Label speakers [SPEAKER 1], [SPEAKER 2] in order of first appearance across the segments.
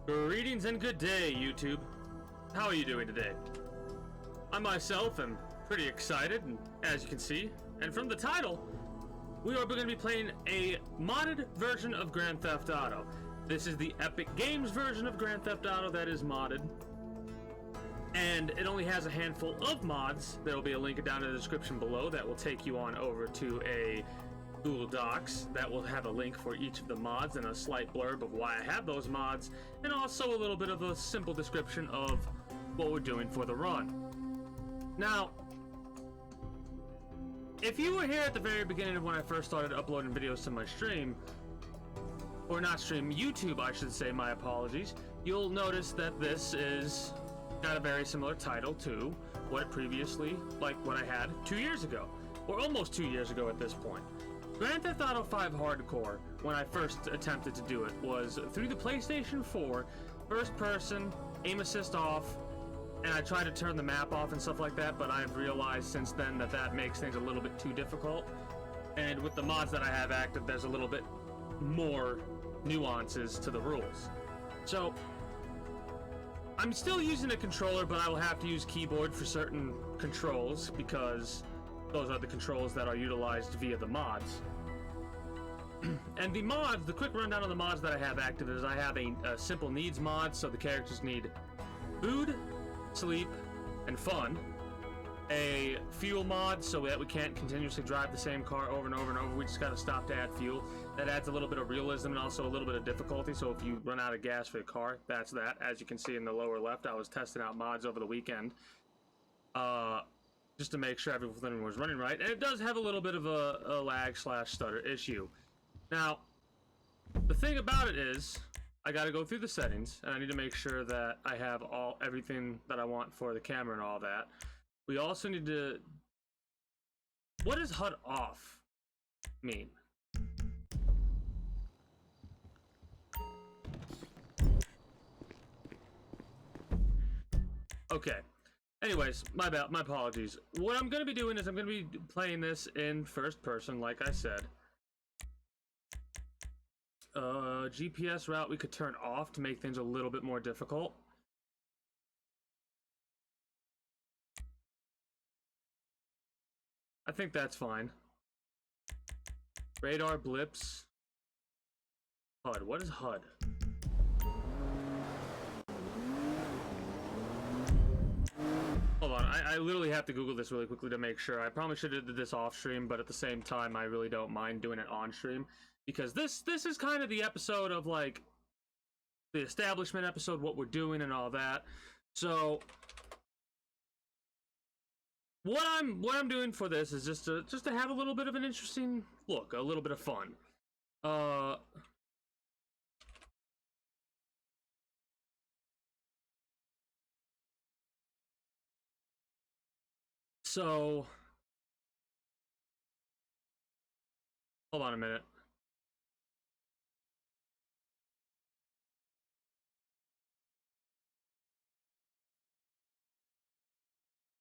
[SPEAKER 1] Greetings and good day, YouTube. How are you doing today? I myself am pretty excited, and as you can see, and from the title, we are going to be playing a modded version of Grand Theft Auto. This is the Epic Games version of Grand Theft Auto that is modded, and it only has a handful of mods. There will be a link down in the description below that will take you on over to a Google Docs that will have a link for each of the mods and a slight blurb of why I have those mods, and also a little bit of a simple description of what we're doing for the run. Now, if you were here at the very beginning of when I first started uploading videos to my stream, or not stream, YouTube I should say, my apologies, you'll notice that this is got a very similar title to what previously, like what I had 2 years ago, or almost 2 years ago at this point. Grand Theft Auto 5 Hardcore, when I first attempted to do it, was through the PlayStation 4, first person, aim assist off, and I tried to turn the map off and stuff like that, but I've realized since then that that makes things a little bit too difficult. And with the mods that I have active, there's a little bit more nuances to the rules. So, I'm still using a controller, but I will have to use keyboard for certain controls because those are the controls that are utilized via the mods. And the mods, the quick rundown of the mods that I have active is I have a simple needs mod, so the characters need food, sleep, and fun. A fuel mod, so that we can't continuously drive the same car over and over and over. We just gotta stop to add fuel. That adds a little bit of realism and also a little bit of difficulty, so if you run out of gas for your car, that's that. As you can see in the lower left, I was testing out mods over the weekend. Just to make sure everything was running right. And it does have a little bit of a lag/stutter issue. Now, the thing about it is, I gotta go through the settings, and I need to make sure that I have everything that I want for the camera and all that. We also need to... What does HUD off mean? Okay. Anyways, my apologies. What I'm going to be doing is I'm going to be playing this in first person, like I said. GPS route we could turn off to make things a little bit more difficult. I think that's fine. Radar blips. HUD. What is HUD? Hold on, I literally have to Google this really quickly to make sure. I probably should have did this off stream, but at the same time, I really don't mind doing it on stream. Because this is kind of the episode of, like, the establishment episode, what we're doing and all that. So, what I'm doing for this is just to have a little bit of an interesting look, a little bit of fun. So, hold on a minute.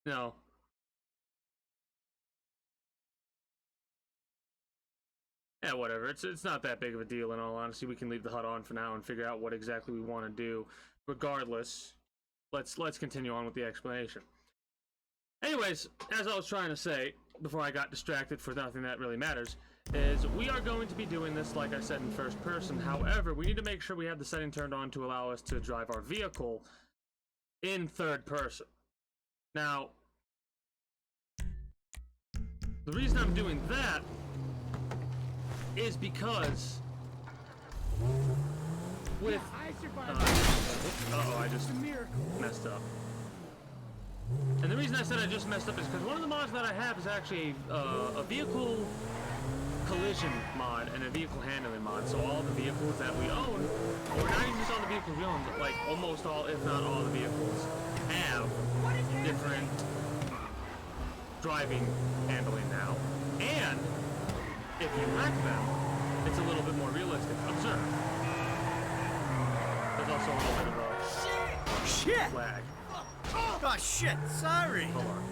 [SPEAKER 1] No. Yeah, whatever. It's not that big of a deal in all honesty. We can leave the HUD on for now and figure out what exactly we want to do. Regardless, let's continue on with the explanation. Anyways, as I was trying to say before I got distracted for nothing that really matters, is we are going to be doing this, like I said, in first person. However, we need to make sure we have the setting turned on to allow us to drive our vehicle in third person. Now, the reason I'm doing that is because with uh-oh, I just messed up. And the reason I said I just messed up is because one of the mods that I have is actually a vehicle collision mod and a vehicle handling mod. So all the vehicles that we own, or not even just all the vehicles we own, but like almost all, if not all the vehicles, have different driving handling now. And if you wreck them, it's a little bit more realistic. Observe. There's also a little bit of a flag.
[SPEAKER 2] Oh shit, sorry.
[SPEAKER 1] Hold on.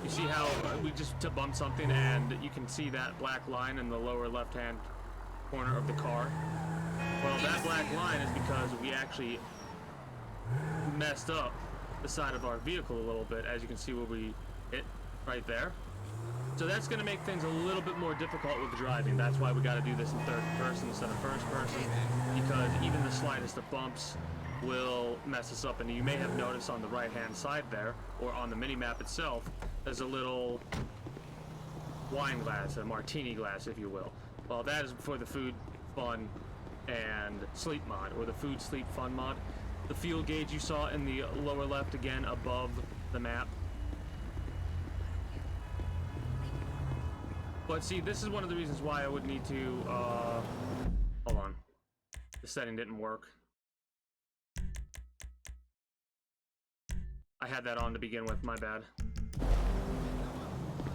[SPEAKER 1] You see how we just bumped something and you can see that black line in the lower left-hand corner of the car? Well, that black line is because we actually messed up the side of our vehicle a little bit, as you can see where we hit right there. So that's going to make things a little bit more difficult with driving. That's why we got to do this in third person instead of first person, because even the slightest of bumps will mess us up. And you may have noticed on the right hand side there, or on the mini map itself, there's a little wine glass, a martini glass if you will. Well, that is for the food, fun, and sleep mod, or the food, sleep, fun mod. The fuel gauge you saw in the lower left, again above the map. But see, this is one of the reasons why I would need to, hold on. The setting didn't work. I had that on to begin with, my bad.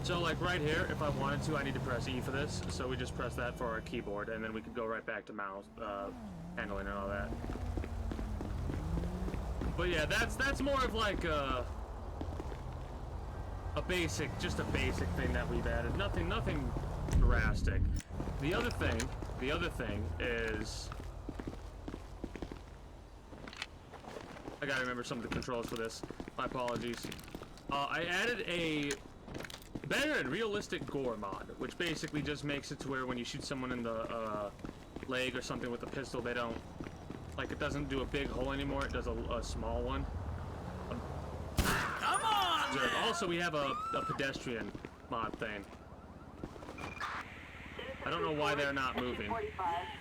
[SPEAKER 1] So, like, right here, if I wanted to, I need to press E for this. So we just press that for our keyboard, and then we could go right back to mouse, handling and all that. But yeah, that's more of like, a basic, just a basic thing that we've added. Nothing drastic. The other thing is, I gotta remember some of the controls for this. My apologies. I added a better and realistic gore mod, which basically just makes it to where when you shoot someone in the leg or something with a pistol, they don't, like, it doesn't do a big hole anymore. It does a small one.
[SPEAKER 2] Come on!
[SPEAKER 1] Also, we have a pedestrian mod thing. I don't know why they're not moving.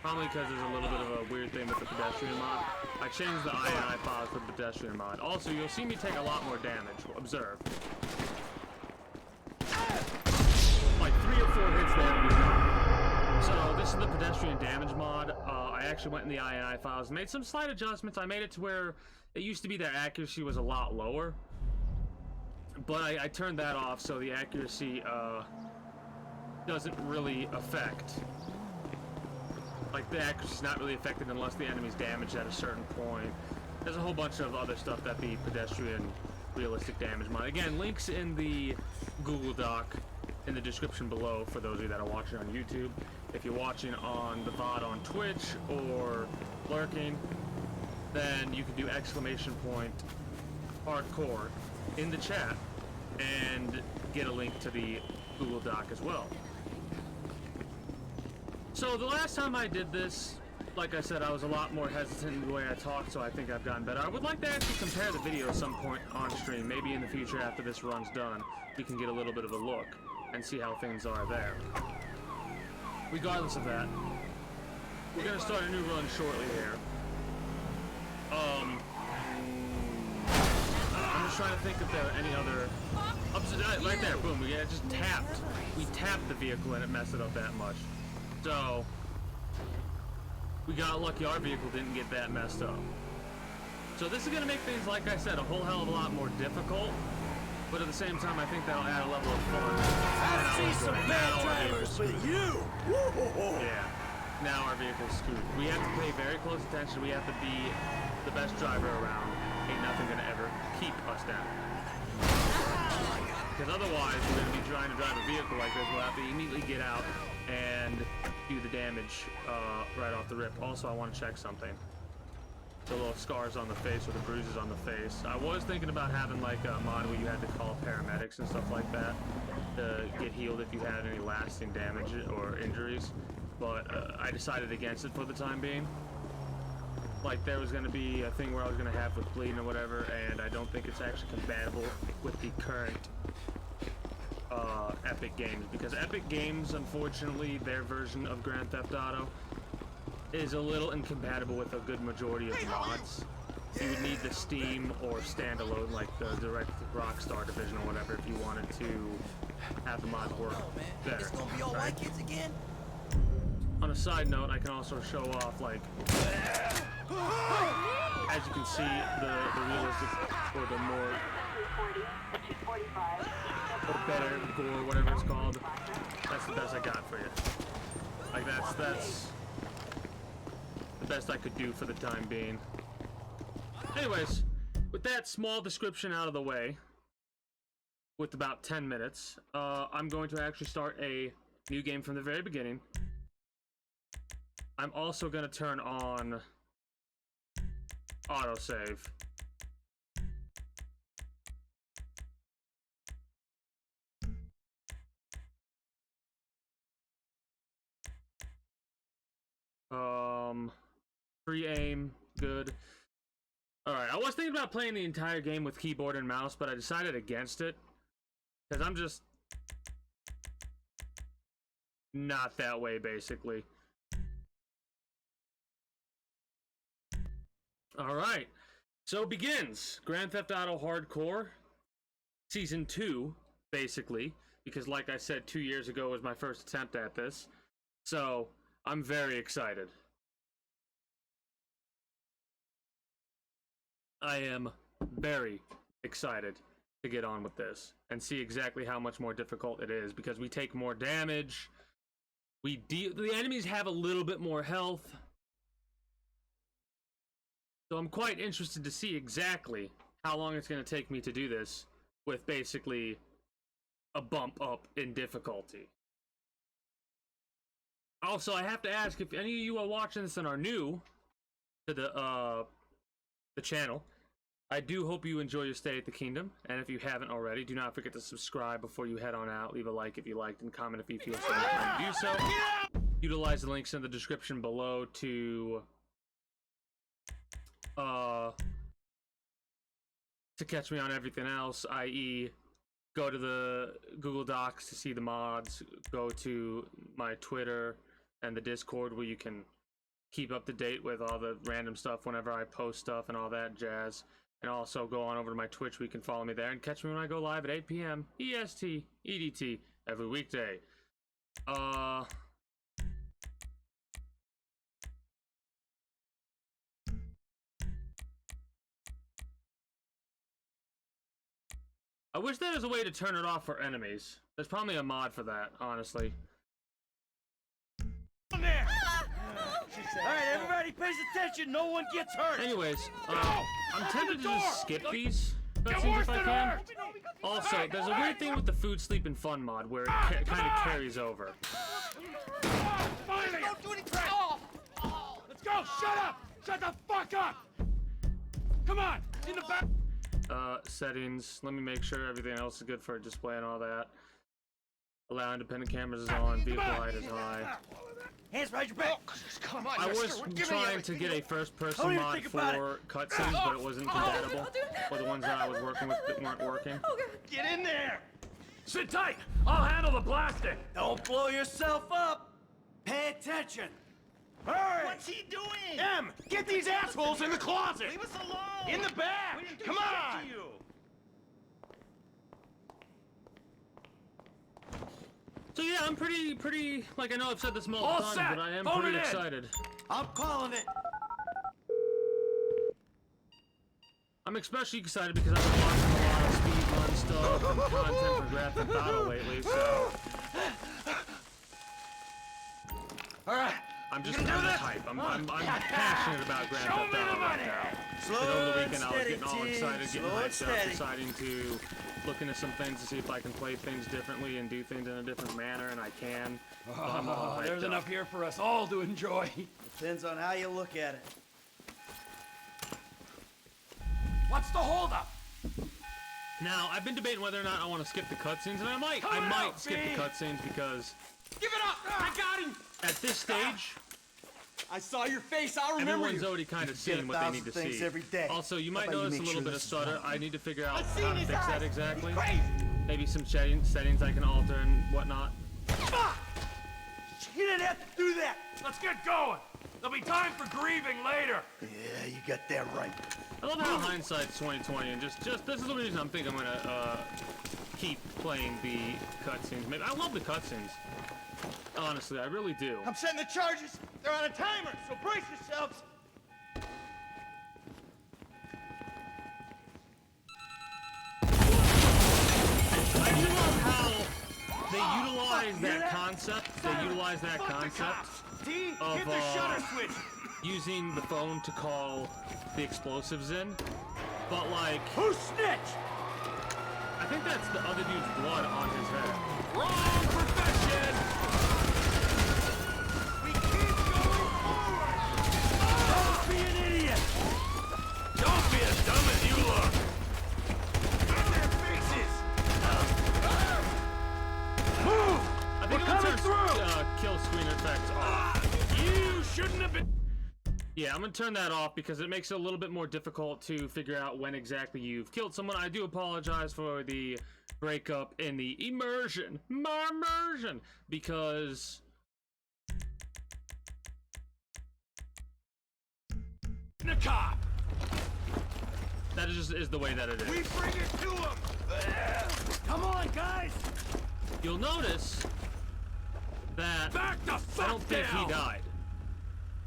[SPEAKER 1] Probably because there's a little bit of a weird thing with the pedestrian mod. I changed the INI files for the pedestrian mod. Also, you'll see me take a lot more damage. Observe. Like 3 or 4 hits there and he's done. So this is the pedestrian damage mod. I actually went in the INI files, made some slight adjustments. I made it to where it used to be their accuracy was a lot lower. But I turned that off so the accuracy doesn't really affect. Like, the accuracy's not really affected unless the enemy's damaged at a certain point. There's a whole bunch of other stuff that the pedestrian realistic damage mod. Again, links in the Google Doc in the description below for those of you that are watching on YouTube. If you're watching on the VOD on Twitch or lurking, then you can do !hardcore in the chat and get a link to the Google Doc as well. So the last time I did this, like I said, I was a lot more hesitant in the way I talked, so I think I've gotten better. I would like to actually compare the video at some point on stream. Maybe in the future after this run's done, we can get a little bit of a look and see how things are there. Regardless of that, we're going to start a new run shortly here. I'm just trying to think if there are any other... right there, boom, we just tapped. We tapped the vehicle and it messed it up that much. So, we got lucky our vehicle didn't get that messed up. So this is going to make things, like I said, a whole hell of a lot more difficult. But at the same time, I think that'll add a level of fun.
[SPEAKER 2] I see some bad drivers, but you!
[SPEAKER 1] Yeah. Now our vehicle's screwed. We have to pay very close attention. We have to be the best driver around. Ain't nothing going to ever keep us down. Because otherwise, we're going to be trying to drive a vehicle like this. We'll have to immediately get out and do the damage right off the rip. Also, I want to check something. The little scars on the face or the bruises on the face. I was thinking about having like a mod where you had to call paramedics and stuff like that to get healed if you had any lasting damage or injuries. But I decided against it for the time being. Like, there was going to be a thing where I was going to have with bleeding or whatever, and I don't think it's actually compatible with the current Epic Games, because Epic Games, unfortunately, their version of Grand Theft Auto is a little incompatible with a good majority of mods. You would need the Steam or standalone, like the direct Rockstar division or whatever, if you wanted to have the mod work better.
[SPEAKER 3] It's gonna be all white kids again?
[SPEAKER 1] On a side note, I can also show off, like, as you can see, the realistic, or the more, or better gore, whatever it's called. That's the best I got for you. Like, that's the best I could do for the time being. Anyways, with that small description out of the way, with about 10 minutes, I'm going to actually start a new game from the very beginning. I'm also going to turn on autosave. Free aim, good. Alright, I was thinking about playing the entire game with keyboard and mouse, but I decided against it. Because I'm just not that way, basically. Alright, so begins Grand Theft Auto Hardcore Season 2, basically. Because like I said, 2 years ago was my first attempt at this. So, I'm very excited. I am very excited to get on with this and see exactly how much more difficult it is, because we take more damage. The enemies have a little bit more health. So I'm quite interested to see exactly how long it's going to take me to do this with basically a bump up in difficulty. Also, I have to ask, if any of you are watching this and are new to the channel, I do hope you enjoy your stay at the Kingdom, and if you haven't already, do not forget to subscribe before you head on out. Leave a like if you liked, and comment if you feel so inclined to do so. Utilize the links in the description below to catch me on everything else, i.e. go to the Google Docs to see the mods, go to my Twitter and the Discord where you can keep up to date with all the random stuff whenever I post stuff and all that jazz. And also go on over to my Twitch where you can follow me there and catch me when I go live at 8 p.m. EST, EDT every weekday. I wish there was a way to turn it off for enemies. There's probably a mod for that, honestly.
[SPEAKER 2] There. Alright, everybody pays attention, no one gets hurt.
[SPEAKER 1] Anyways, I'm tempted to just skip these cutscenes if I can. Also, there's a weird thing with the food, sleep, and fun mod where it kind of carries over.
[SPEAKER 2] Finally! Don't do any crap! Let's go! Shut up! Shut the fuck up! Come on! In the back!
[SPEAKER 1] Settings. Let me make sure everything else is good for a display and all that. Allow independent cameras is on. Vehicle height is high.
[SPEAKER 2] Hands behind your back! Come on,
[SPEAKER 1] I was trying to get a first-person mod for cutscenes, but it wasn't compatible with the ones that I was working with that weren't working.
[SPEAKER 2] Get in there! Sit tight! I'll handle the blasting! Don't blow yourself up! Pay attention! Hurry!
[SPEAKER 3] What's he doing?
[SPEAKER 2] M! Get these assholes in the closet!
[SPEAKER 3] Leave us alone!
[SPEAKER 2] In the back!
[SPEAKER 3] We didn't do
[SPEAKER 2] Come
[SPEAKER 3] shit
[SPEAKER 2] on!
[SPEAKER 3] to you.
[SPEAKER 1] So yeah, I'm pretty, like, I know I've said this multiple
[SPEAKER 2] All
[SPEAKER 1] times,
[SPEAKER 2] set.
[SPEAKER 1] but I am
[SPEAKER 2] Phone
[SPEAKER 1] pretty
[SPEAKER 2] it in.
[SPEAKER 1] excited.
[SPEAKER 2] I'm calling it!
[SPEAKER 1] I'm especially excited because I've been watching a lot of speedrun stuff and content for Grand Theft Auto lately, so
[SPEAKER 2] Alright!
[SPEAKER 1] I'm just kind of hype. I'm passionate about Grand Theft Auto right now.
[SPEAKER 2] Slow
[SPEAKER 1] Over the
[SPEAKER 2] and
[SPEAKER 1] weekend I was
[SPEAKER 2] steady,
[SPEAKER 1] getting all
[SPEAKER 2] T.
[SPEAKER 1] excited, getting
[SPEAKER 2] Slow and
[SPEAKER 1] hyped up,
[SPEAKER 2] steady.
[SPEAKER 1] deciding to look into some things to see if I can play things differently and do things in a different manner, and I can. So I'm all hyped
[SPEAKER 4] There's
[SPEAKER 1] up.
[SPEAKER 4] enough here for us all to enjoy.
[SPEAKER 2] Depends on how you look at it.
[SPEAKER 4] What's the holdup?
[SPEAKER 1] Now, I've been debating whether or not I want to skip the cutscenes, and I might skip the cutscenes because
[SPEAKER 4] Give it up! I got him!
[SPEAKER 1] at this stage,
[SPEAKER 4] I saw your face, I'll remember
[SPEAKER 1] everyone's
[SPEAKER 4] you.
[SPEAKER 1] already kind of
[SPEAKER 2] get
[SPEAKER 1] seen what they need to
[SPEAKER 2] 1,000 things
[SPEAKER 1] see.
[SPEAKER 2] every day.
[SPEAKER 1] Also, you
[SPEAKER 2] How
[SPEAKER 1] might
[SPEAKER 2] about you
[SPEAKER 1] notice a
[SPEAKER 2] make
[SPEAKER 1] little
[SPEAKER 2] sure
[SPEAKER 1] bit of
[SPEAKER 2] this is
[SPEAKER 1] stutter.
[SPEAKER 2] one?
[SPEAKER 1] I need to figure out
[SPEAKER 4] I've
[SPEAKER 1] how
[SPEAKER 4] seen
[SPEAKER 1] to
[SPEAKER 4] his
[SPEAKER 1] fix that
[SPEAKER 4] eyes.
[SPEAKER 1] exactly.
[SPEAKER 4] Crazy!
[SPEAKER 1] Maybe some settings I can alter and whatnot.
[SPEAKER 2] Fuck! You didn't have to do that!
[SPEAKER 4] Let's get going. There'll be time for grieving later.
[SPEAKER 2] Yeah, you got that right.
[SPEAKER 1] I love how hindsight's 2020, and just this is the reason I'm thinking I'm gonna keep playing the cutscenes. Maybe I love the cutscenes. Honestly, I really do.
[SPEAKER 3] I'm setting the charges. They're on a timer, so brace yourselves.
[SPEAKER 1] I do love how they utilize that concept. They utilize that concept
[SPEAKER 2] T,
[SPEAKER 1] of
[SPEAKER 2] hit the shutter switch!
[SPEAKER 1] using the phone to call the explosives in. But like,
[SPEAKER 2] Who snitched?
[SPEAKER 1] I think that's the other dude's blood on his head.
[SPEAKER 4] Wrong profession!
[SPEAKER 2] We keep going forward! Don't be an idiot!
[SPEAKER 1] I'm gonna turn that off because it makes it a little bit more difficult to figure out when exactly you've killed someone. I do apologize for the breakup in the immersion, because
[SPEAKER 4] The cop!
[SPEAKER 1] that is the way that it is.
[SPEAKER 3] We bring it to him!
[SPEAKER 2] Come on, guys!
[SPEAKER 1] You'll notice that
[SPEAKER 4] Back the fuck
[SPEAKER 1] I don't think
[SPEAKER 4] down!
[SPEAKER 1] he died.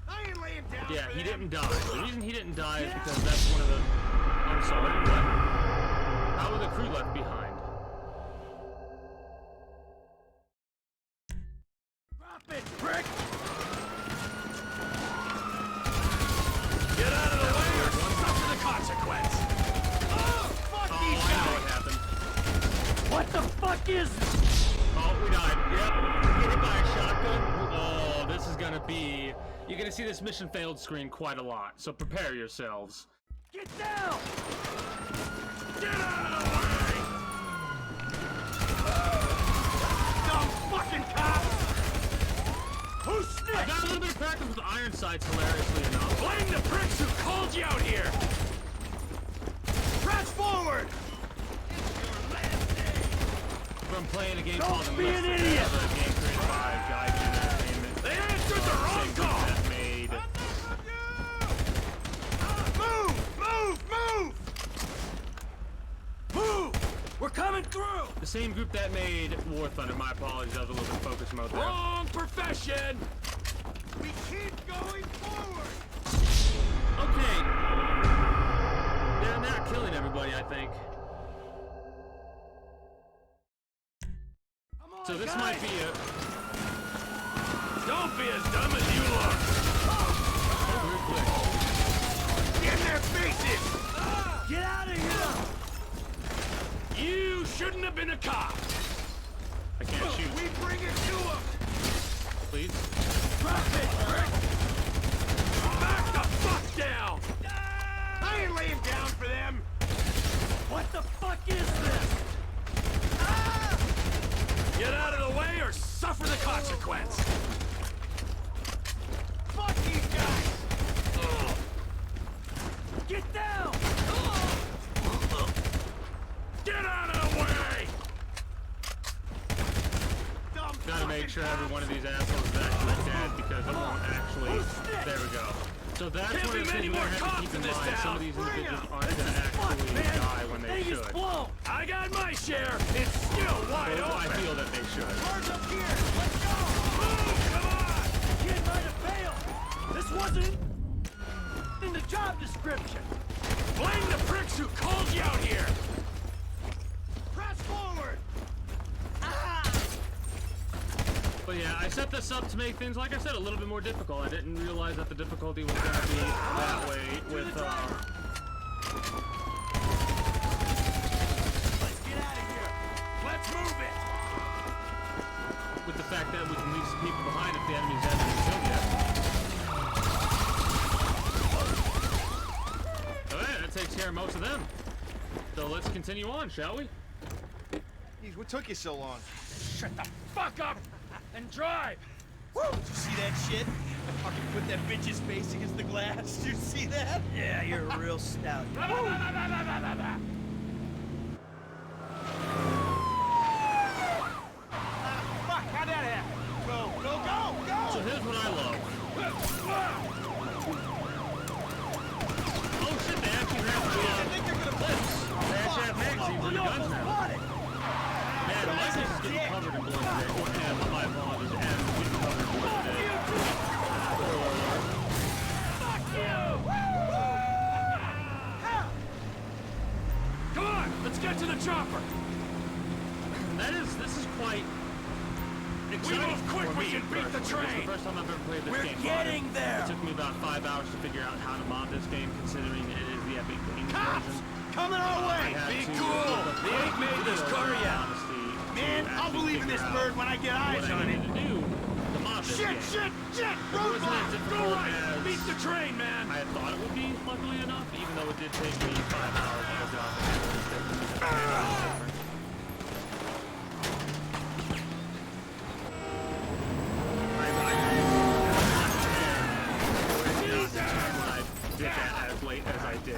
[SPEAKER 3] I ain't laying down
[SPEAKER 1] Yeah,
[SPEAKER 3] for
[SPEAKER 1] he
[SPEAKER 3] them.
[SPEAKER 1] didn't die. The reason he didn't die is because that's one of the... I'm sorry, what? How were the crew left behind?
[SPEAKER 2] Drop it, prick!
[SPEAKER 4] Get out of the way or suffer the consequence!
[SPEAKER 2] Oh, fuck
[SPEAKER 1] Oh,
[SPEAKER 2] these
[SPEAKER 1] I know
[SPEAKER 2] guys!
[SPEAKER 1] what happened.
[SPEAKER 2] What the fuck is this?
[SPEAKER 1] Oh, we died. Yep. Get hit by a shotgun. Oh, this is gonna be... You're gonna see this mission failed screen quite a lot, so prepare yourselves.
[SPEAKER 2] Get down!
[SPEAKER 4] Get out of the way!
[SPEAKER 2] Dumb fucking cops! Who
[SPEAKER 1] I
[SPEAKER 2] snitched?
[SPEAKER 1] got a little bit of practice with iron sights, hilariously enough.
[SPEAKER 4] Blame the pricks who called you out here!
[SPEAKER 2] Press forward!
[SPEAKER 1] From playing a game
[SPEAKER 2] Don't
[SPEAKER 1] called
[SPEAKER 2] be an
[SPEAKER 1] Enlisted,
[SPEAKER 2] idiot!
[SPEAKER 1] a game created by Gaijin Entertainment.
[SPEAKER 4] They answered the wrong
[SPEAKER 1] Same group
[SPEAKER 4] call!
[SPEAKER 1] that made...
[SPEAKER 2] Move! Move! Move! Move! We're coming through!
[SPEAKER 1] The same group that made War Thunder. My apologies, I was a little bit focus mode there.
[SPEAKER 4] Wrong profession!
[SPEAKER 3] We keep going forward!
[SPEAKER 1] Okay. They're not killing everybody, I think.
[SPEAKER 2] Come on,
[SPEAKER 1] So this
[SPEAKER 2] guys.
[SPEAKER 1] might be a...
[SPEAKER 4] Don't be as dumb as you look!
[SPEAKER 1] real quick.
[SPEAKER 3] Get in their faces!
[SPEAKER 2] Get out of here!
[SPEAKER 4] You shouldn't have been a cop!
[SPEAKER 1] I can't shoot.
[SPEAKER 3] We bring it to him!
[SPEAKER 1] Please.
[SPEAKER 2] Drop it!
[SPEAKER 4] Back the fuck down!
[SPEAKER 3] I ain't laying down for them!
[SPEAKER 2] What the fuck is this?
[SPEAKER 4] Get out of the way or suffer the consequence!
[SPEAKER 3] Fuck these guys!
[SPEAKER 2] Get down!
[SPEAKER 4] Get out of the way!
[SPEAKER 3] Dumb
[SPEAKER 1] Gotta make
[SPEAKER 3] fucking
[SPEAKER 1] sure every
[SPEAKER 3] cops.
[SPEAKER 1] one of these assholes is actually dead because it won't actually...
[SPEAKER 2] Who's next?
[SPEAKER 1] There we go. So that's
[SPEAKER 4] Can't
[SPEAKER 1] one
[SPEAKER 4] be
[SPEAKER 1] of the
[SPEAKER 4] many
[SPEAKER 1] things we're
[SPEAKER 4] more
[SPEAKER 1] gonna have to
[SPEAKER 4] cops
[SPEAKER 1] keep
[SPEAKER 4] in
[SPEAKER 1] in
[SPEAKER 4] this
[SPEAKER 1] mind. Some
[SPEAKER 4] town.
[SPEAKER 1] of these
[SPEAKER 3] Bring
[SPEAKER 1] individuals
[SPEAKER 3] 'em.
[SPEAKER 1] aren't
[SPEAKER 2] This
[SPEAKER 1] gonna
[SPEAKER 2] is fucked,
[SPEAKER 1] actually
[SPEAKER 2] man!
[SPEAKER 1] die when they
[SPEAKER 2] Thing is
[SPEAKER 1] should.
[SPEAKER 2] blown!
[SPEAKER 4] I got my share! It's still wide
[SPEAKER 1] Well, I
[SPEAKER 4] open!
[SPEAKER 1] feel that they should.
[SPEAKER 3] Cars up here! Let's go!
[SPEAKER 4] Move! Come on!
[SPEAKER 2] Kid might have failed! This wasn't in the job description!
[SPEAKER 4] Blame the pricks who called you out here!
[SPEAKER 3] Press forward!
[SPEAKER 1] But yeah, I set this up to make things, like I said, a little bit more difficult. I didn't realize that the difficulty was going to be that way with,
[SPEAKER 2] Let's get out of here!
[SPEAKER 4] Let's move it!
[SPEAKER 1] with the fact that we can leave some people behind if the enemies haven't been killed yet. Alright, that takes care of most of them. So let's continue on, shall we?
[SPEAKER 3] Jeez, what took you so long?
[SPEAKER 4] Shut the fuck up and drive!
[SPEAKER 3] Woo! Did you see that shit? I fucking put that bitch's face against the glass. Did you see that?
[SPEAKER 2] Yeah, you're a real stout.
[SPEAKER 3] Fuck, how'd that happen? Go, go, go,
[SPEAKER 1] So
[SPEAKER 3] go!
[SPEAKER 1] here's what I love. Oh shit, they actually have
[SPEAKER 3] I think they're gonna
[SPEAKER 1] clips. They actually have magazines in the guns now. Man, my face is getting covered in blood today. And my apologies, and getting covered in blood today.
[SPEAKER 4] Come on, let's get to the chopper!
[SPEAKER 1] This is quite exciting.
[SPEAKER 4] move quick,
[SPEAKER 1] for
[SPEAKER 4] we
[SPEAKER 1] me,
[SPEAKER 4] can beat the
[SPEAKER 1] personally.
[SPEAKER 4] train.
[SPEAKER 1] It's the first time I've ever played this
[SPEAKER 2] We're
[SPEAKER 1] game.
[SPEAKER 2] getting there.
[SPEAKER 1] It took me about 5 hours to figure out how to mod this game, considering it is the Epic Games
[SPEAKER 3] Cops!
[SPEAKER 1] version.
[SPEAKER 3] Coming our
[SPEAKER 1] I
[SPEAKER 3] way!
[SPEAKER 1] had
[SPEAKER 4] Be
[SPEAKER 1] to
[SPEAKER 4] cool.
[SPEAKER 1] look up
[SPEAKER 4] They ain't made this
[SPEAKER 1] videos
[SPEAKER 4] car
[SPEAKER 1] in
[SPEAKER 4] yet.
[SPEAKER 1] honesty to
[SPEAKER 3] Man, I'll
[SPEAKER 1] actually
[SPEAKER 3] believe in this
[SPEAKER 1] figure out
[SPEAKER 3] bird when I get eyes
[SPEAKER 1] what I
[SPEAKER 3] on it.
[SPEAKER 1] needed to do to mod this
[SPEAKER 3] Shit,
[SPEAKER 1] game.
[SPEAKER 3] shit, shit!
[SPEAKER 1] It wasn't as
[SPEAKER 3] Roadblock!
[SPEAKER 4] Go
[SPEAKER 1] difficult
[SPEAKER 4] right!
[SPEAKER 1] as
[SPEAKER 4] Beat the train, man!
[SPEAKER 1] I had thought it would be, luckily enough, even though it did take me 5 hours to look up and different. I did.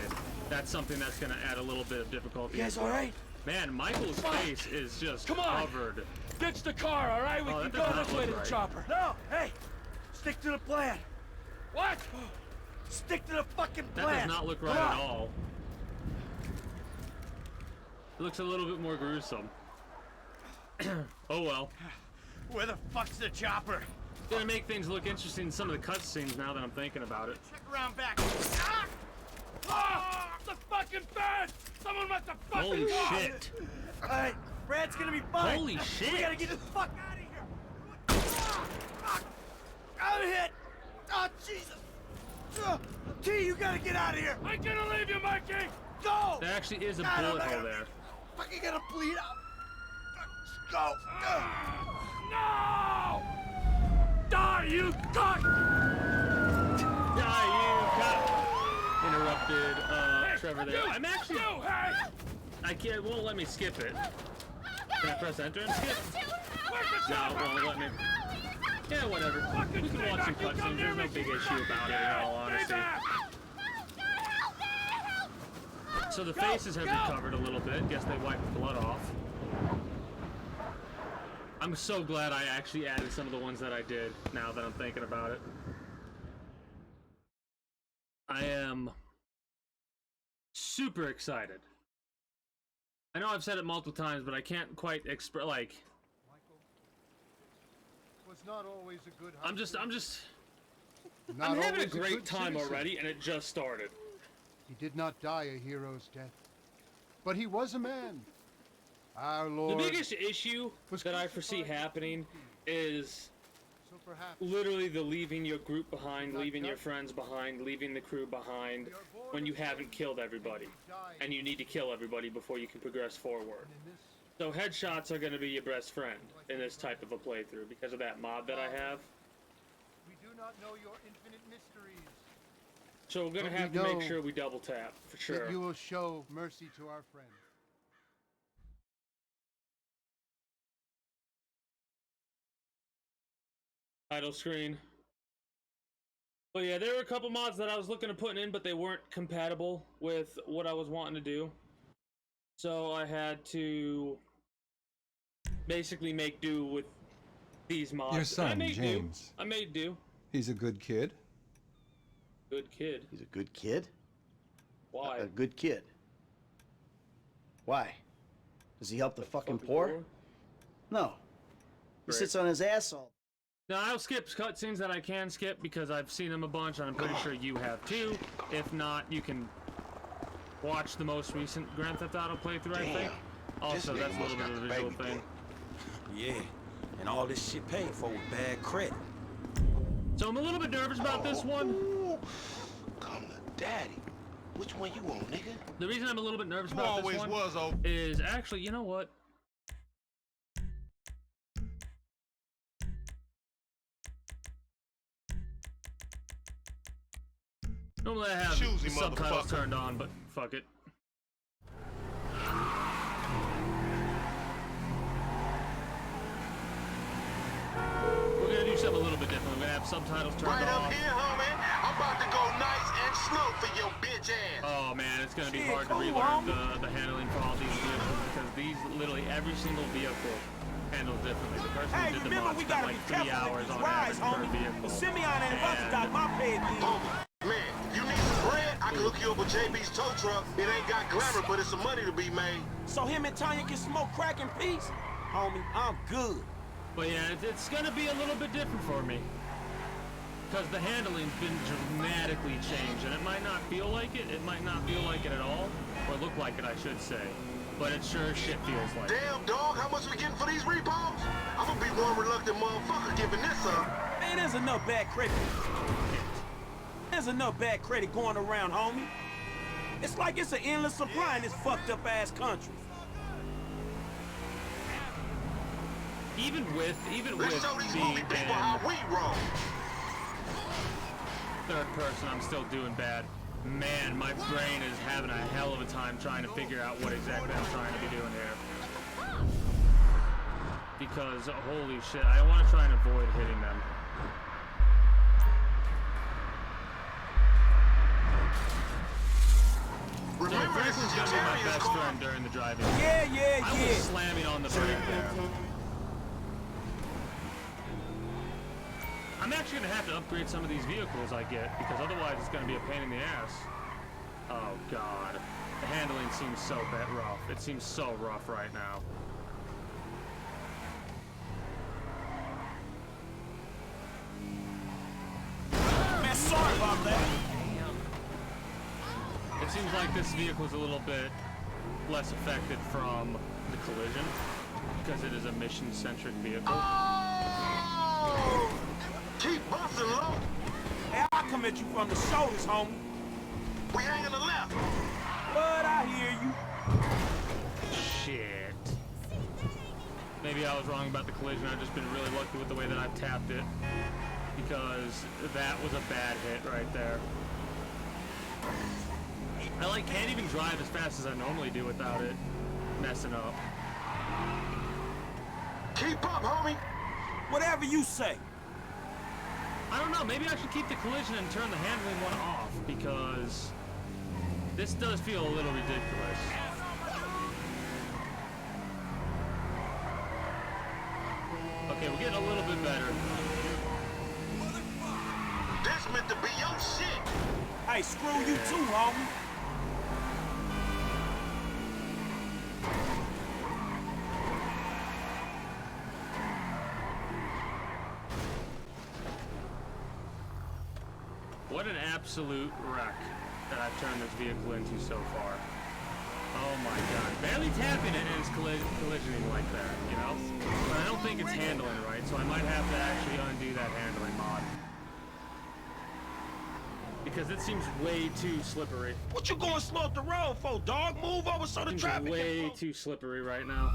[SPEAKER 1] That's something that's gonna add a little bit of difficulty.
[SPEAKER 3] You guys
[SPEAKER 1] as well.
[SPEAKER 3] all right?
[SPEAKER 1] Man, Michael's face is just
[SPEAKER 4] Come on.
[SPEAKER 1] covered.
[SPEAKER 4] Ditch the car, all right? We
[SPEAKER 1] Oh,
[SPEAKER 4] can
[SPEAKER 1] that
[SPEAKER 4] go
[SPEAKER 1] does
[SPEAKER 4] this
[SPEAKER 1] not
[SPEAKER 4] way
[SPEAKER 1] look
[SPEAKER 4] to the
[SPEAKER 1] right.
[SPEAKER 4] chopper.
[SPEAKER 3] No, hey! Stick to the plan.
[SPEAKER 4] What?
[SPEAKER 3] Stick to the fucking
[SPEAKER 1] That
[SPEAKER 3] plan.
[SPEAKER 1] does not look right at all. It looks a little bit more gruesome. Oh well.
[SPEAKER 3] Where the fuck's the chopper?
[SPEAKER 1] Gonna make things look interesting in some of the cutscenes now that I'm thinking about it.
[SPEAKER 3] Check around back.
[SPEAKER 4] Ah! The fucking fence! Someone must have fucking
[SPEAKER 1] Holy
[SPEAKER 4] gone.
[SPEAKER 1] shit!
[SPEAKER 3] Alright, Brad's gonna be fine.
[SPEAKER 1] Holy
[SPEAKER 3] We
[SPEAKER 1] shit!
[SPEAKER 3] gotta get the fuck out of here. Fuck! I'm hit. Oh, Jesus. T, you gotta get out of here.
[SPEAKER 4] I'm gonna leave you, Mikey!
[SPEAKER 3] Go!
[SPEAKER 1] There actually is a
[SPEAKER 3] God,
[SPEAKER 1] bullet
[SPEAKER 3] I'm
[SPEAKER 1] hole
[SPEAKER 3] gonna-
[SPEAKER 1] there.
[SPEAKER 3] Fucking gonna bleed out. Go.
[SPEAKER 4] No! Die, you cunt!
[SPEAKER 1] Yeah, you got interrupted, Trevor there.
[SPEAKER 4] You,
[SPEAKER 1] I'm actually,
[SPEAKER 4] You, hey!
[SPEAKER 1] I can't, it won't let me skip it. Can I press enter and skip?
[SPEAKER 4] Where's the
[SPEAKER 1] No, it
[SPEAKER 4] chopper?
[SPEAKER 1] won't let me. Yeah, whatever. We can watch some cutscenes. There's no big issue about it, in all honesty. So the faces have recovered a little bit. Guess they wiped the blood off. I'm so glad I actually added some of the ones that I did, now that I'm thinking about it. I am super excited. I know I've said it multiple times, but I can't quite express, like,
[SPEAKER 5] Was not always a good
[SPEAKER 1] I'm just,
[SPEAKER 5] Not
[SPEAKER 1] I'm having a
[SPEAKER 5] always
[SPEAKER 1] great
[SPEAKER 5] good
[SPEAKER 1] time
[SPEAKER 5] citizen.
[SPEAKER 1] already, and it just started.
[SPEAKER 5] He did not die a hero's death, but he was a man. Our
[SPEAKER 1] The
[SPEAKER 5] Lord.
[SPEAKER 1] biggest issue
[SPEAKER 5] was
[SPEAKER 1] that I foresee
[SPEAKER 5] crucified
[SPEAKER 1] happening is
[SPEAKER 5] So perhaps
[SPEAKER 1] literally the leaving your group behind, leaving your friends behind, leaving the crew behind when you haven't killed everybody. And you need to kill everybody before you can progress forward.
[SPEAKER 5] in this
[SPEAKER 1] So headshots are going to be your best friend in this type of a playthrough because of that mod that I have.
[SPEAKER 5] we do not know your infinite mysteries.
[SPEAKER 1] So we're going to
[SPEAKER 5] But we
[SPEAKER 1] have to make
[SPEAKER 5] know
[SPEAKER 1] sure we double tap, for sure.
[SPEAKER 5] That you will show mercy to our friend.
[SPEAKER 1] Title screen. But yeah, there were a couple mods that I was looking at putting in, but they weren't compatible with what I was wanting to do. So I had to basically make do with these mods.
[SPEAKER 6] Your
[SPEAKER 1] And I
[SPEAKER 6] son,
[SPEAKER 1] made
[SPEAKER 6] James.
[SPEAKER 1] do. I made do.
[SPEAKER 6] He's a good kid.
[SPEAKER 1] Good kid.
[SPEAKER 3] He's a good kid?
[SPEAKER 1] Why?
[SPEAKER 3] A good kid. Why? Does he help the fucking poor? No. He
[SPEAKER 1] Great.
[SPEAKER 3] sits on his ass all.
[SPEAKER 1] Now I'll skip cutscenes that I can skip because I've seen them a bunch and I'm pretty sure you have too. If not, you can watch the most recent Grand Theft Auto playthrough, I think. Also, that's a little bit of a visual thing.
[SPEAKER 2] Yeah, and all this shit paid for with bad credit.
[SPEAKER 1] So I'm a little bit nervous about this one.
[SPEAKER 7] Ooh, come to daddy. Which one you want, nigga?
[SPEAKER 1] The reason I'm a little bit nervous about this one is actually, you know what? Normally I have
[SPEAKER 7] Choosy,
[SPEAKER 1] the subtitles
[SPEAKER 7] motherfucker.
[SPEAKER 1] turned on, but fuck it. We're gonna do something a little bit different. We're gonna have subtitles turned
[SPEAKER 7] Right
[SPEAKER 1] off.
[SPEAKER 7] up here, homie. I'm about to go nice and slow for your bitch ass.
[SPEAKER 1] Oh man, it's gonna be
[SPEAKER 3] Shit,
[SPEAKER 1] hard to
[SPEAKER 3] cool,
[SPEAKER 1] relearn
[SPEAKER 3] homie.
[SPEAKER 1] the handling for all these vehicles because these literally every single vehicle handles differently. The person
[SPEAKER 8] Hey,
[SPEAKER 1] who did the
[SPEAKER 8] remember
[SPEAKER 1] mod
[SPEAKER 8] we
[SPEAKER 1] spent
[SPEAKER 8] gotta
[SPEAKER 1] like
[SPEAKER 8] be
[SPEAKER 1] 3
[SPEAKER 8] careful
[SPEAKER 1] hours
[SPEAKER 8] with
[SPEAKER 1] on
[SPEAKER 8] these rides,
[SPEAKER 1] average per
[SPEAKER 8] homie.
[SPEAKER 1] vehicle.
[SPEAKER 8] Simeon and Bucky got my paid leave.
[SPEAKER 7] Man, you need some bread? I can hook you up with JB's tow truck. It ain't got glamour, but it's some money to be made.
[SPEAKER 8] So him and Tanya can smoke crack in peace? Homie, I'm good.
[SPEAKER 1] But yeah, it's gonna be a little bit different for me because the handling's been dramatically changed, and it might not feel like it. It might not feel like it at all, or look like it, I should say. But it sure as shit feels like it.
[SPEAKER 7] Damn, dog, how much we getting for these repos? I'm gonna be one reluctant motherfucker giving this up.
[SPEAKER 8] Man, there's enough bad credit. There's enough bad credit going around, homie. It's like it's an endless supply in this fucked up ass country.
[SPEAKER 1] Even with
[SPEAKER 7] Let's show these
[SPEAKER 1] being
[SPEAKER 7] movie people
[SPEAKER 1] in
[SPEAKER 7] how we roll.
[SPEAKER 1] third person, I'm still doing bad. Man, my brain is having a hell of a time trying to figure out what exactly I'm trying to be doing here. Because, holy shit, I want to try and avoid hitting them. best friend during the driving.
[SPEAKER 8] Yeah.
[SPEAKER 1] I was slamming on the brake there. I'm actually gonna have to upgrade some of these vehicles I get, because otherwise it's gonna be a pain in the ass. Oh God, the handling seems so rough. It seems so rough right now.
[SPEAKER 8] Man, sorry about that.
[SPEAKER 1] It seems like this vehicle is a little bit less affected from the collision because it is a mission-centric vehicle.
[SPEAKER 7] Oh! Keep busting low.
[SPEAKER 8] Hey, I'll come at you from the shoulders, homie.
[SPEAKER 7] We hang on the left.
[SPEAKER 8] But I hear you.
[SPEAKER 1] Shit. Maybe I was wrong about the collision. I've just been really lucky with the way that I've tapped it, because that was a bad hit right there. I can't even drive as fast as I normally do without it messing up.
[SPEAKER 7] Keep up, homie.
[SPEAKER 8] Whatever you say.
[SPEAKER 1] I don't know, maybe I should keep the collision and turn the handling one off, because this does feel a little ridiculous. Okay, we're getting a little bit better.
[SPEAKER 7] This meant to be your shit.
[SPEAKER 8] Hey, screw you too, homie.
[SPEAKER 1] What an absolute wreck that I've turned this vehicle into so far. Oh my God, barely tapping it and it's collisioning like that, you know? But I don't think it's handling right, so I might have to actually undo that handling mod. Because it seems way too slippery.
[SPEAKER 8] What you going slow up the road for, dog? Move over so the
[SPEAKER 1] Seems
[SPEAKER 8] traffic
[SPEAKER 1] way too slippery right now.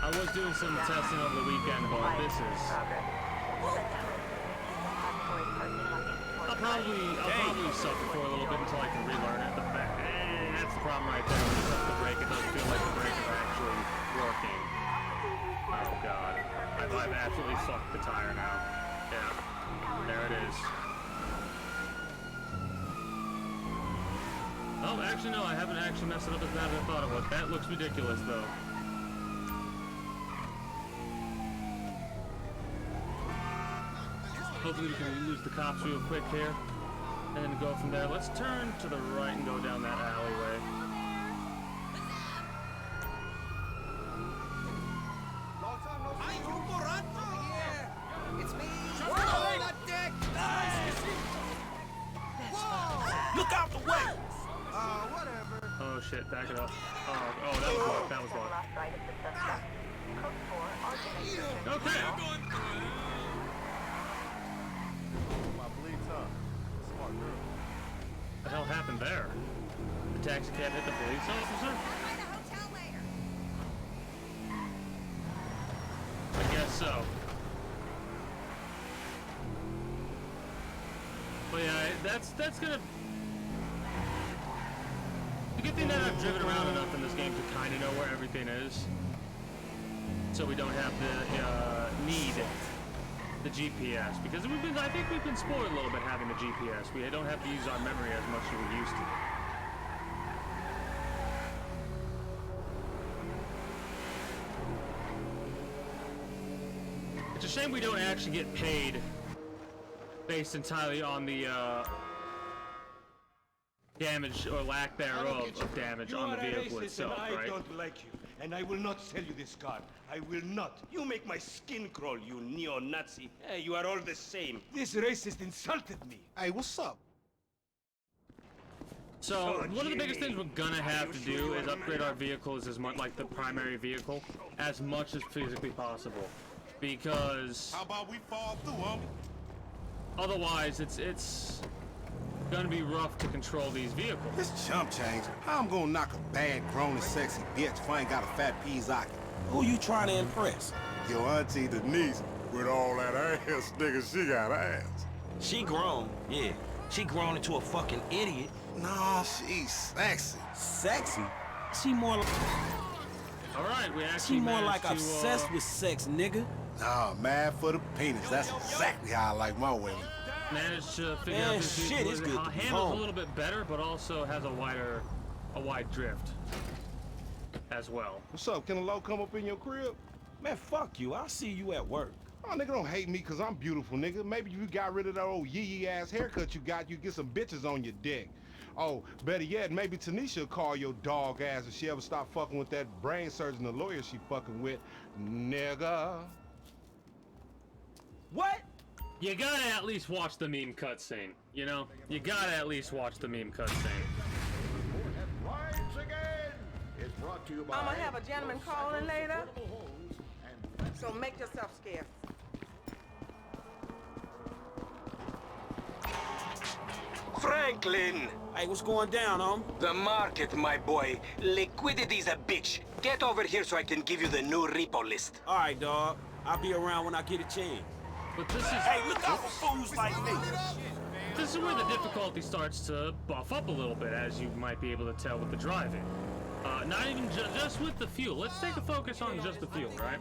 [SPEAKER 1] I was doing some testing over the weekend, but this is... I'll probably suffer for a little bit until I can relearn it. That's the problem right there. When you press the brake, it doesn't feel like the brake is actually working. Oh God, I've absolutely fucked the tire now. Yeah, there it is. Oh, actually no, I haven't actually messed it up as bad as I thought it was. That looks ridiculous though. Hopefully we can lose the cops real quick here and go from there. Let's turn to the right and go down that alleyway.
[SPEAKER 3] It's me.
[SPEAKER 8] Look out the way.
[SPEAKER 3] Whatever.
[SPEAKER 1] Oh shit, back it up. Oh, that was locked. That was locked. Okay. What the hell happened there? The taxi cab hit the police officer? I guess so. But yeah, that's gonna... The good thing that I've driven around enough in this game to kind of know where everything is. So we don't have to need the GPS, because I think we've been spoiled a little bit having the GPS. We don't have to use our memory as much as we used to. It's a shame we don't actually get paid based entirely on the damage or lack thereof of damage on the vehicle itself, right?
[SPEAKER 6] I don't like you, and I will not sell you this car. I will not. You make my skin crawl, you neo-Nazi. Hey, you are all the same. This racist insulted me.
[SPEAKER 3] Hey, what's up?
[SPEAKER 1] So, one of the biggest things we're gonna have to do is upgrade our vehicles as much like the primary vehicle as much as physically possible. Because
[SPEAKER 7] How about we fall through, homie?
[SPEAKER 1] otherwise it's gonna be rough to control these vehicles.
[SPEAKER 9] This chump change. How I'm gonna knock a bad, grown and sexy bitch if I ain't got a fat Pizzaki?
[SPEAKER 8] Who you trying to impress?
[SPEAKER 9] Your auntie Denise, with all that ass, nigga, she got ass.
[SPEAKER 8] She grown, yeah. She grown into a fucking idiot.
[SPEAKER 9] No, she's sexy.
[SPEAKER 8] Sexy? She more like...
[SPEAKER 1] Alright, we actually
[SPEAKER 8] She more
[SPEAKER 1] managed
[SPEAKER 8] like
[SPEAKER 1] to,
[SPEAKER 8] obsessed with sex, nigga.
[SPEAKER 9] Nah, mad for the penis. That's exactly how I like my women.
[SPEAKER 1] managed to figure
[SPEAKER 8] Man,
[SPEAKER 1] out this
[SPEAKER 8] shit, it's good to be
[SPEAKER 1] handles
[SPEAKER 8] home.
[SPEAKER 1] a little bit better, but also has a wide drift. as well.
[SPEAKER 9] What's up? Can a low come up in your crib?
[SPEAKER 8] Man, fuck you. I'll see you at work.
[SPEAKER 9] Oh, nigga, don't hate me because I'm beautiful, nigga. Maybe if you got rid of that old yee-yee ass haircut you got, you get some bitches on your dick. Oh, better yet, maybe Tanisha will call your dog ass if she ever stop fucking with that brain surgeon, the lawyer she fucking with, nigga.
[SPEAKER 8] What?
[SPEAKER 1] You gotta at least watch the meme cutscene, you know? You gotta at least watch the meme cutscene.
[SPEAKER 10] I'ma have a gentleman calling later, so make yourself scarce.
[SPEAKER 6] Franklin!
[SPEAKER 8] Hey, what's going down,
[SPEAKER 6] The market, my boy. Liquidity's a bitch. Get over here so I can give you the new repo list.
[SPEAKER 8] All right, dog. I'll be around when I get a chance.
[SPEAKER 1] But this is...
[SPEAKER 8] Hey, look out for fools like me.
[SPEAKER 1] This is where the difficulty starts to buff up a little bit, as you might be able to tell with the driving. Not even just with the fuel. Let's take a focus on just the fuel, right?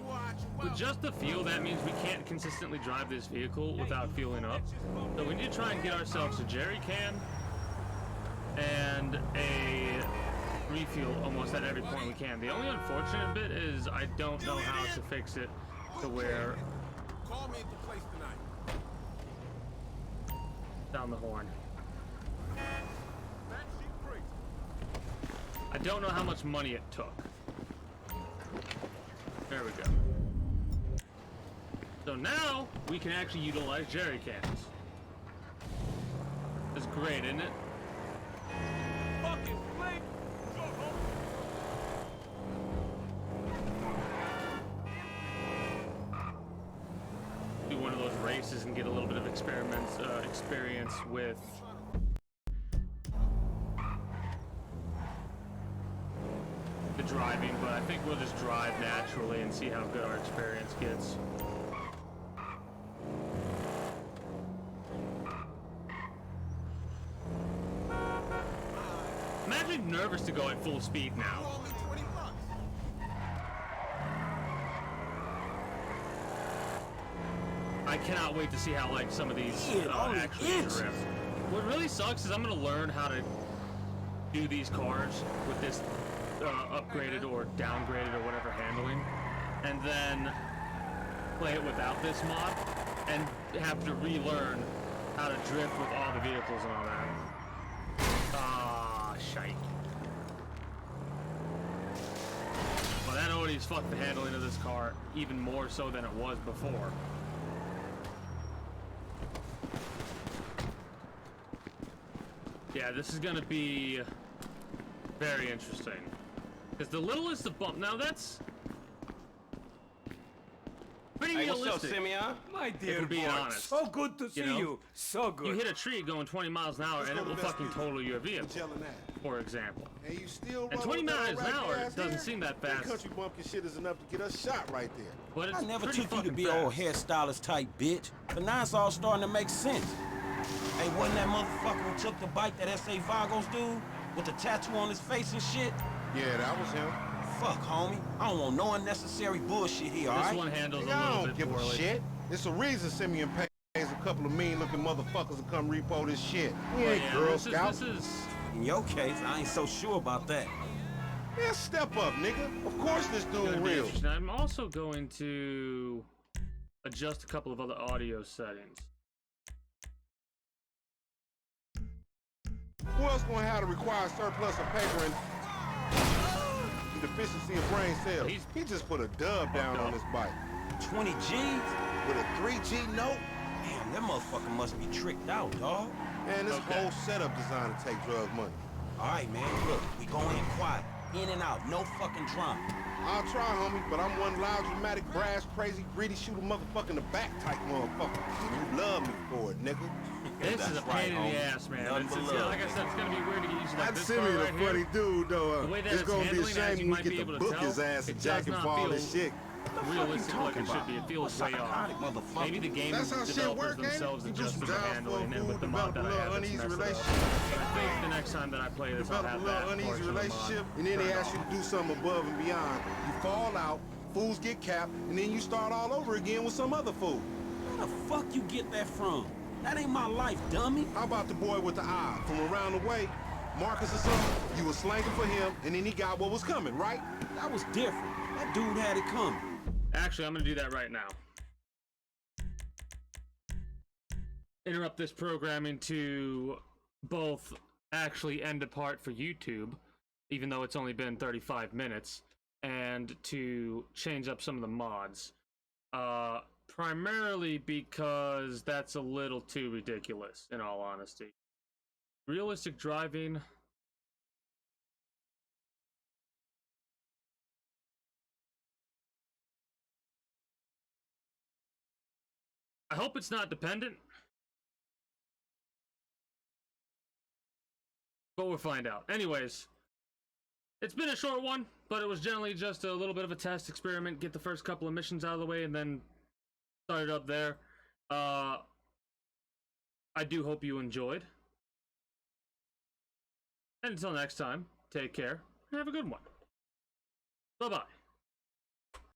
[SPEAKER 1] With just the fuel, that means we can't consistently drive this vehicle without fueling up. So we need to try and get ourselves a jerry can and a refuel almost at every point we can. The only unfortunate bit is I don't know how to fix it to where...
[SPEAKER 3] Call me at the place tonight.
[SPEAKER 1] Down the horn. I don't know how much money it took. There we go. So now we can actually utilize jerry cans. It's great, isn't it?
[SPEAKER 3] Fucking flake. Go home.
[SPEAKER 1] Do one of those races and get a little bit of experience with the driving, but I think we'll just drive naturally and see how good our experience gets. I'm actually nervous to go at full speed now. I cannot wait to see how like some of these actually drift. What really sucks is I'm gonna learn how to do these cars with this upgraded or downgraded or whatever handling, and then play it without this mod and have to relearn how to drift with all the vehicles and all that. Ah, shite. Well, that already's fucked the handling of this car even more so than it was before. Yeah, this is gonna be very interesting. Because the littlest of bump, now that's pretty realistic.
[SPEAKER 6] What's up, Simeon?
[SPEAKER 3] My dear
[SPEAKER 1] if we're being
[SPEAKER 3] boy,
[SPEAKER 1] honest.
[SPEAKER 3] so good to see
[SPEAKER 1] know?
[SPEAKER 3] you. So good.
[SPEAKER 1] You hit a tree going 20 miles an hour and it will fucking total your vehicle, for example.
[SPEAKER 9] And you still
[SPEAKER 1] And 20 miles an hour doesn't seem that fast.
[SPEAKER 9] Country bumpkin shit is enough to get us shot right there.
[SPEAKER 1] But it's
[SPEAKER 8] I never
[SPEAKER 1] pretty
[SPEAKER 8] took you to
[SPEAKER 1] fucking
[SPEAKER 8] be
[SPEAKER 1] fast.
[SPEAKER 8] old hairstylist type bitch, but now it's all starting to make sense. Hey, wasn't that motherfucker who took the bike that S.A. Vagos dude with the tattoo on his face and shit?
[SPEAKER 9] Yeah, that was him.
[SPEAKER 8] Fuck, homie. I don't want no unnecessary bullshit here, all
[SPEAKER 1] This
[SPEAKER 8] right?
[SPEAKER 1] one handles
[SPEAKER 9] Nigga,
[SPEAKER 1] a
[SPEAKER 9] I
[SPEAKER 1] little
[SPEAKER 9] don't
[SPEAKER 1] bit
[SPEAKER 9] give a
[SPEAKER 1] poorly.
[SPEAKER 9] shit. It's a reason Simeon pays a couple of mean-looking motherfuckers to come repo this shit. We
[SPEAKER 1] Well,
[SPEAKER 9] ain't
[SPEAKER 1] yeah,
[SPEAKER 9] Girl Scouts.
[SPEAKER 1] this is
[SPEAKER 8] In your case, I ain't so sure about that.
[SPEAKER 9] Yeah, step up, nigga. Of course this
[SPEAKER 1] gonna
[SPEAKER 9] dude
[SPEAKER 1] be
[SPEAKER 9] real.
[SPEAKER 1] interesting. I'm also going to adjust a couple of other audio settings.
[SPEAKER 9] Who else gonna have to require surplus of paper and deficiency of brain cells? He just put a dub down on his bike.
[SPEAKER 8] 20 G's?
[SPEAKER 9] With a 3G note?
[SPEAKER 8] Damn, that motherfucker must be tricked out, dog.
[SPEAKER 9] Man, this whole setup designed to take drug money.
[SPEAKER 8] All right, man, look, we go in quiet. In and out, no fucking drama.
[SPEAKER 9] I'll try, homie, but I'm one loud, dramatic, brass, crazy, greedy, shoot a motherfucker in the back type motherfucker. And you love me for it, nigga.
[SPEAKER 1] This is a pain in the ass, man. It's, like I said, it's gonna be weird to get used to like this car
[SPEAKER 9] Simeon
[SPEAKER 1] right
[SPEAKER 9] a
[SPEAKER 1] here.
[SPEAKER 9] funny dude, though.
[SPEAKER 1] The way that
[SPEAKER 9] It's
[SPEAKER 1] it's
[SPEAKER 9] gonna be a
[SPEAKER 1] handling, as you
[SPEAKER 9] shame we
[SPEAKER 1] might be
[SPEAKER 9] get
[SPEAKER 1] able
[SPEAKER 9] to
[SPEAKER 1] to
[SPEAKER 9] book
[SPEAKER 1] tell,
[SPEAKER 9] his ass and
[SPEAKER 1] it
[SPEAKER 9] jack
[SPEAKER 1] does
[SPEAKER 9] him
[SPEAKER 1] not
[SPEAKER 9] for all
[SPEAKER 1] feel
[SPEAKER 9] this shit.
[SPEAKER 1] realistic like it should be. It feels way off. Maybe the game
[SPEAKER 9] That's how shit
[SPEAKER 1] developers
[SPEAKER 9] work, ain't it?
[SPEAKER 1] themselves
[SPEAKER 9] You do
[SPEAKER 1] adjusted
[SPEAKER 9] some
[SPEAKER 1] the
[SPEAKER 9] jobs for
[SPEAKER 1] handling
[SPEAKER 9] a
[SPEAKER 1] and with the
[SPEAKER 9] fool,
[SPEAKER 1] mod
[SPEAKER 9] develop
[SPEAKER 1] that
[SPEAKER 9] a
[SPEAKER 1] I
[SPEAKER 9] little
[SPEAKER 1] have, it's
[SPEAKER 9] uneasy
[SPEAKER 1] messed it up.
[SPEAKER 9] relationship.
[SPEAKER 1] I think the next time that I play this, I'll
[SPEAKER 9] Develop a
[SPEAKER 1] have
[SPEAKER 9] little
[SPEAKER 1] that
[SPEAKER 9] uneasy
[SPEAKER 1] portion of the mod
[SPEAKER 9] relationship, and then they
[SPEAKER 1] turned
[SPEAKER 9] ask you
[SPEAKER 1] on.
[SPEAKER 9] to do something above and beyond. You fall out, fools get capped, and then you start all over again with some other fool.
[SPEAKER 8] Where the fuck you get that from? That ain't my life, dummy.
[SPEAKER 9] How about the boy with the eye from around the way? Marcus or something? You was slanging for him, and then he got what was coming, right?
[SPEAKER 8] That was different. That dude had it coming.
[SPEAKER 1] Actually, I'm gonna do that right now. Interrupt this programming to both actually end a part for YouTube, even though it's only been 35 minutes, and to change up some of the mods. Primarily because that's a little too ridiculous, in all honesty. Realistic driving. I hope it's not dependent. But we'll find out. Anyways, it's been a short one, but it was generally just a little bit of a test experiment, get the first couple of missions out of the way, and then start it up there. I do hope you enjoyed. And until next time, take care, and have a good one. Bye-bye.